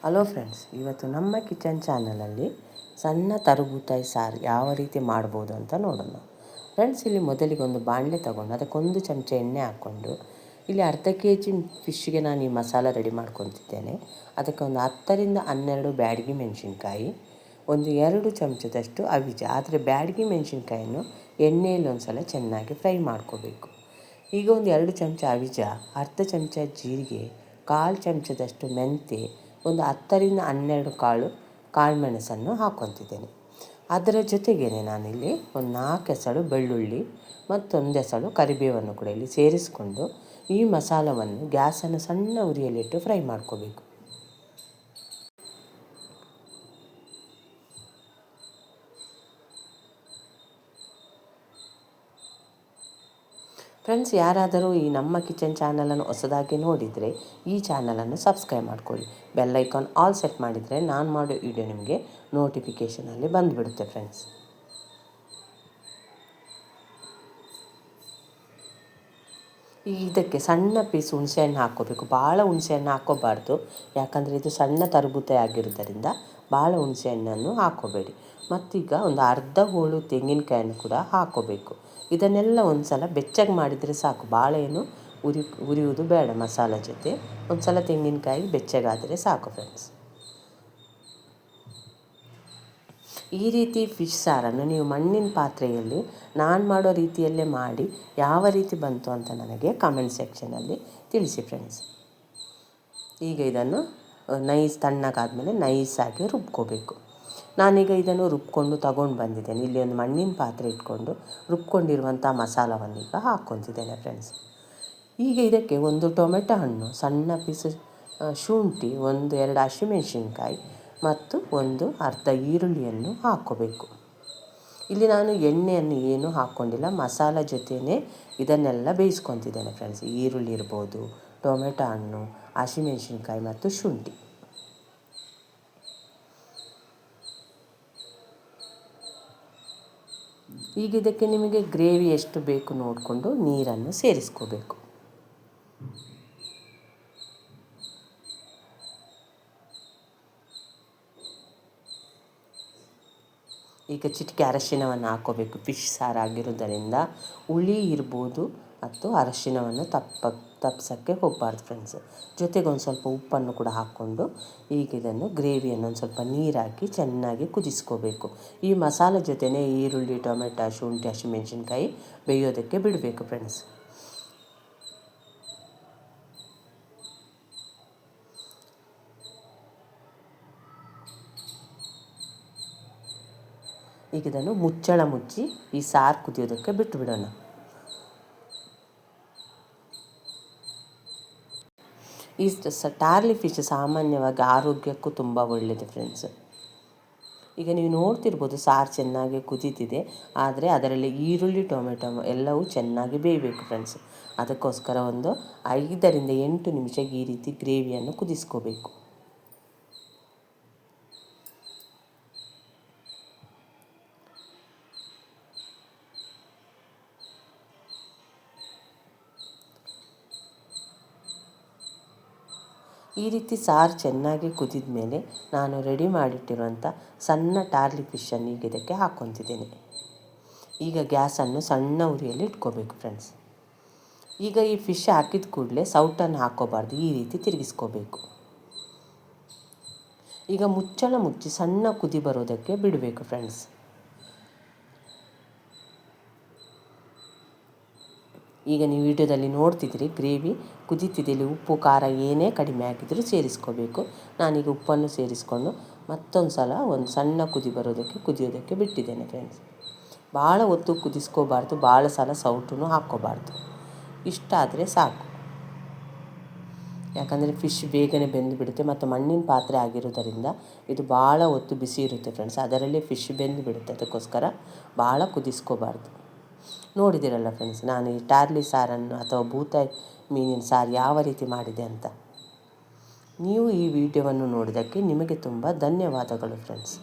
Hello friends, ಇವತ್ತು ನಮ್ಮ kitchen ಚಾನಲಲ್ಲಿ ಸಣ್ಣ ತರಬೂತಾಯಿ ಸಾರು ಯಾವ ರೀತಿ ಮಾಡ್ಬೋದು ಅಂತ ನೋಡೋಣ. ಫ್ರೆಂಡ್ಸ್, ಇಲ್ಲಿ ಮೊದಲಿಗೆ ಒಂದು ಬಾಣಲೆ ತಗೊಂಡು ಅದಕ್ಕೊಂದು ಚಮಚ ಎಣ್ಣೆ ಹಾಕ್ಕೊಂಡು ಇಲ್ಲಿ ಅರ್ಧ ಕೆಜಿ ಫಿಶ್ಗೆ ನಾನು ಈ ಮಸಾಲ ರೆಡಿ ಮಾಡ್ಕೊತಿದ್ದೇನೆ. ಅದಕ್ಕೆ ಒಂದು 10ರಿಂದ 12 ಬ್ಯಾಡಗಿ ಮೆಣಸಿನ್ಕಾಯಿ, ಒಂದು 2 ಚಮಚದಷ್ಟು ಅವಿಜ. ಆದರೆ ಬ್ಯಾಡಗಿ ಮೆಣಸಿನ್ಕಾಯನ್ನು ಎಣ್ಣೆಯಲ್ಲಿ ಒಂದು ಸಲ ಚೆನ್ನಾಗಿ ಫ್ರೈ ಮಾಡ್ಕೋಬೇಕು. ಈಗ ಒಂದು 2 ಚಮಚ ಅವಿಜ, ಅರ್ಧ ಚಮಚ ಜೀರಿಗೆ, 1/4 ಚಮಚದಷ್ಟು ಮೆಂತ್ಯ, ಒಂದು 10ರಿಂದ 12 ಕಾಳು ಮೆಣಸನ್ನು ಹಾಕ್ಕೊತಿದ್ದೇನೆ. ಅದರ ಜೊತೆಗೇ ನಾನಿಲ್ಲಿ ಒಂದು 4 ಎಸಳು ಬೆಳ್ಳುಳ್ಳಿ ಮತ್ತೊಂದು ಎಸಳು ಕರಿಬೇವನ್ನು ಕೂಡ ಇಲ್ಲಿ ಸೇರಿಸ್ಕೊಂಡು ಈ ಮಸಾಲವನ್ನು ಗ್ಯಾಸನ್ನು ಸಣ್ಣ ಉರಿಯಲ್ಲಿಟ್ಟು ಫ್ರೈ ಮಾಡ್ಕೋಬೇಕು. ಫ್ರೆಂಡ್ಸ್, ಯಾರಾದರೂ ಈ ನಮ್ಮ ಕಿಚನ್ ಚಾನಲನ್ನು ಹೊಸದಾಗಿ ನೋಡಿದರೆ ಈ ಚಾನಲನ್ನು ಸಬ್ಸ್ಕ್ರೈಬ್ ಮಾಡ್ಕೊಳ್ಳಿ. ಬೆಲ್ ಐಕಾನ್ ಆಲ್ ಸೆಟ್ ಮಾಡಿದರೆ ನಾನು ಮಾಡೋ ವಿಡಿಯೋ ನಿಮಗೆ ನೋಟಿಫಿಕೇಷನಲ್ಲಿ ಬಂದುಬಿಡುತ್ತೆ. ಫ್ರೆಂಡ್ಸ್, ಇದಕ್ಕೆ ಸಣ್ಣ ಪೀಸ್ ಹುಣಸೆಹಣ್ಣು ಹಾಕ್ಕೋಬೇಕು. ಭಾಳ ಹುಣಸೆಹಣ್ಣು ಹಾಕ್ಕೋಬಾರ್ದು, ಯಾಕಂದರೆ ಇದು ಸಣ್ಣ ತರಬೂತಾಯಿ ಆಗಿರೋದರಿಂದ ಭಾಳ ಹುಣಸೆಹಣ್ಣನ್ನು ಹಾಕ್ಕೋಬೇಡಿ. ಮತ್ತೀಗ ಒಂದು ಅರ್ಧ ಹೋಳು ತೆಂಗಿನಕಾಯನ್ನು ಕೂಡ ಹಾಕ್ಕೋಬೇಕು. ಇದನ್ನೆಲ್ಲ ಒಂದು ಸಲ ಬೆಚ್ಚಗೆ ಮಾಡಿದರೆ ಸಾಕು, ಭಾಳ ಏನು ಉರಿಯುವುದು ಬೇಡ. ಮಸಾಲ ಜೊತೆ ಒಂದು ಸಲ ತೆಂಗಿನಕಾಯಿ ಬೆಚ್ಚಗಾದರೆ ಸಾಕು. ಫ್ರೆಂಡ್ಸ್, ಈ ರೀತಿ ಫಿಶ್ ಸಾರನ್ನು ನೀವು ಮಣ್ಣಿನ ಪಾತ್ರೆಯಲ್ಲಿ ನಾನು ಮಾಡೋ ರೀತಿಯಲ್ಲೇ ಮಾಡಿ ಯಾವ ರೀತಿ ಬಂತು ಅಂತ ನನಗೆ ಕಮೆಂಟ್ ಸೆಕ್ಷನಲ್ಲಿ ತಿಳಿಸಿ. ಫ್ರೆಂಡ್ಸ್, ಈಗ ಇದನ್ನು ತಣ್ಣಗಾದಮೇಲೆ ನೈಸಾಗಿ ರುಬ್ಕೋಬೇಕು. ನಾನೀಗ ಇದನ್ನು ರುಬ್ಕೊಂಡು ತಗೊಂಡು ಬಂದಿದ್ದೇನೆ. ಇಲ್ಲಿ ಒಂದು ಮಣ್ಣಿನ ಪಾತ್ರೆ ಇಟ್ಕೊಂಡು ರುಬ್ಕೊಂಡಿರುವಂಥ ಮಸಾಲವನ್ನೀಗ ಹಾಕ್ಕೊತಿದ್ದೇನೆ. ಫ್ರೆಂಡ್ಸ್, ಈಗ ಇದಕ್ಕೆ ಒಂದು ಟೊಮೆಟೊ ಹಣ್ಣು, ಸಣ್ಣ ಪೀಸ್ ಶುಂಠಿ, 1-2 ಹಸಿಮೆಣಸಿನ್ಕಾಯಿ ಮತ್ತು ಒಂದು ಅರ್ಧ ಈರುಳ್ಳಿಯನ್ನು ಹಾಕ್ಕೋಬೇಕು. ಇಲ್ಲಿ ನಾನು ಎಣ್ಣೆಯನ್ನು ಏನೂ ಹಾಕ್ಕೊಂಡಿಲ್ಲ, ಮಸಾಲ ಜೊತೆಯೇ ಇದನ್ನೆಲ್ಲ ಬೇಯಿಸ್ಕೊತಿದ್ದೇನೆ. ಫ್ರೆಂಡ್ಸ್, ಈರುಳ್ಳಿ ಇರ್ಬೋದು, ಟೊಮೆಟೊ ಹಣ್ಣು, ಹಸಿಮೆಣಸಿನ್ಕಾಯಿ ಮತ್ತು ಶುಂಠಿ. ಈಗ ಇದಕ್ಕೆ ನಿಮಗೆ ಗ್ರೇವಿ ಎಷ್ಟು ಬೇಕು ನೋಡಿಕೊಂಡು ನೀರನ್ನು ಸೇರಿಸ್ಕೋಬೇಕು. ಈಗ ಚಿಟಿಕೆ ಅರಶಿನವನ್ನು ಹಾಕ್ಕೋಬೇಕು. ಫಿಶ್ ಸಾರಾಗಿರೋದರಿಂದ ಹುಳಿ ಇರ್ಬೋದು ಮತ್ತು ಅರಶಿನವನ್ನು ತಪ್ಸೋಕ್ಕೆ ಹೋಗಬಾರ್ದು. ಫ್ರೆಂಡ್ಸ್, ಜೊತೆಗೆ ಒಂದು ಸ್ವಲ್ಪ ಉಪ್ಪನ್ನು ಕೂಡ ಹಾಕ್ಕೊಂಡು ಈಗ ಇದನ್ನು ಗ್ರೇವಿಯನ್ನು ಒಂದು ಸ್ವಲ್ಪ ನೀರು ಹಾಕಿ ಚೆನ್ನಾಗಿ ಕುದಿಸ್ಕೋಬೇಕು. ಈ ಮಸಾಲೆ ಜೊತೆಯೇ ಈರುಳ್ಳಿ, ಟೊಮೆಟೊ, ಶುಂಠಿ, ಹಸಿಮೆಣಸಿನ್ಕಾಯಿ ಬೇಯೋದಕ್ಕೆ ಬಿಡಬೇಕು. ಫ್ರೆಂಡ್ಸ್, ಈಗ ಇದನ್ನು ಮುಚ್ಚಳ ಮುಚ್ಚಿ ಈ ಸಾರು ಕುದಿಯೋದಕ್ಕೆ ಬಿಟ್ಟು ಬಿಡೋಣ. ಈ ಟಾರ್ಲಿ ಫಿಶ್ ಸಾಮಾನ್ಯವಾಗಿ ಆರೋಗ್ಯಕ್ಕೂ ತುಂಬ ಒಳ್ಳೆಯದು. ಫ್ರೆಂಡ್ಸ್, ಈಗ ನೀವು ನೋಡ್ತಿರ್ಬೋದು ಸಾರು ಚೆನ್ನಾಗಿ ಕುದೀತಿದೆ, ಆದರೆ ಅದರಲ್ಲಿ ಈರುಳ್ಳಿ, ಟೊಮೆಟೊ ಎಲ್ಲವೂ ಚೆನ್ನಾಗಿ ಬೇಯಬೇಕು. ಫ್ರೆಂಡ್ಸ್, ಅದಕ್ಕೋಸ್ಕರ ಒಂದು 5ರಿಂದ 8 ನಿಮಿಷ ಈ ರೀತಿ ಗ್ರೇವಿಯನ್ನು ಕುದಿಸ್ಕೋಬೇಕು. ಈ ರೀತಿ ಸಾರು ಚೆನ್ನಾಗಿ ಕುದಿದ ಮೇಲೆ ನಾನು ರೆಡಿ ಮಾಡಿಟ್ಟಿರುವಂಥ ಸಣ್ಣ ಟಾರ್ಲಿ ಫಿಶನ್ನು ಈಗ ಇದಕ್ಕೆ ಹಾಕ್ಕೊತಿದ್ದೇನೆ. ಈಗ ಗ್ಯಾಸನ್ನು ಸಣ್ಣ ಉರಿಯಲ್ಲಿ ಇಟ್ಕೋಬೇಕು. ಫ್ರೆಂಡ್ಸ್, ಈಗ ಈ ಫಿಶ್ ಹಾಕಿದ ಕೂಡಲೇ ಸೌಟನ್ನು ಹಾಕ್ಕೋಬಾರ್ದು, ಈ ರೀತಿ ತಿರುಗಿಸ್ಕೋಬೇಕು. ಈಗ ಮುಚ್ಚಳ ಮುಚ್ಚಿ ಸಣ್ಣ ಕುದಿ ಬರೋದಕ್ಕೆ ಬಿಡಬೇಕು. ಫ್ರೆಂಡ್ಸ್, ಈಗ ನೀವು ವಿಡಿಯೋದಲ್ಲಿ ನೋಡ್ತಿದ್ದೀರಿ ಗ್ರೇವಿ ಕುದೀತಿದೆ. ಇಲ್ಲಿ ಉಪ್ಪು ಖಾರ ಏನೇ ಕಡಿಮೆ ಆಗಿದ್ದರೂ ಸೇರಿಸ್ಕೋಬೇಕು. ನಾನೀಗ ಉಪ್ಪನ್ನು ಸೇರಿಸ್ಕೊಂಡು ಮತ್ತೊಂದು ಸಲ ಒಂದು ಸಣ್ಣ ಕುದಿಯೋದಕ್ಕೆ ಬಿಟ್ಟಿದ್ದೇನೆ. ಫ್ರೆಂಡ್ಸ್, ಭಾಳ ಹೊತ್ತು ಕುದಿಸ್ಕೋಬಾರ್ದು, ಭಾಳ ಸಲ ಸೌಟನ್ನು ಹಾಕ್ಕೋಬಾರ್ದು. ಇಷ್ಟಾದರೆ ಸಾಕು, ಯಾಕಂದರೆ ಫಿಶ್ ಬೇಗನೆ ಬೆಂದು ಬಿಡುತ್ತೆ ಮತ್ತು ಮಣ್ಣಿನ ಪಾತ್ರೆ ಆಗಿರೋದರಿಂದ ಇದು ಭಾಳ ಹೊತ್ತು ಬಿಸಿ ಇರುತ್ತೆ. ಫ್ರೆಂಡ್ಸ್, ಅದರಲ್ಲೇ ಫಿಶ್ ಬೆಂದು ಬಿಡುತ್ತೆ. ಅದಕ್ಕೋಸ್ಕರ ಭಾಳ ಕುದಿಸ್ಕೋಬಾರ್ದು. ನೋಡಿದ್ದೀರಲ್ಲ ಫ್ರೆಂಡ್ಸ್, ನಾನು ಈ ಟಾರ್ಲಿ ಸಾರನ್ನು ಅಥವಾ ಬೂತಾಯಿ ಮೀನಿನ ಸಾರು ಯಾವ ರೀತಿ ಮಾಡಿದೆ ಅಂತ. ನೀವು ಈ ವಿಡಿಯೋವನ್ನು ನೋಡಿದ್ದಕ್ಕೆ ನಿಮಗೆ ತುಂಬ ಧನ್ಯವಾದಗಳು. ಫ್ರೆಂಡ್ಸ್.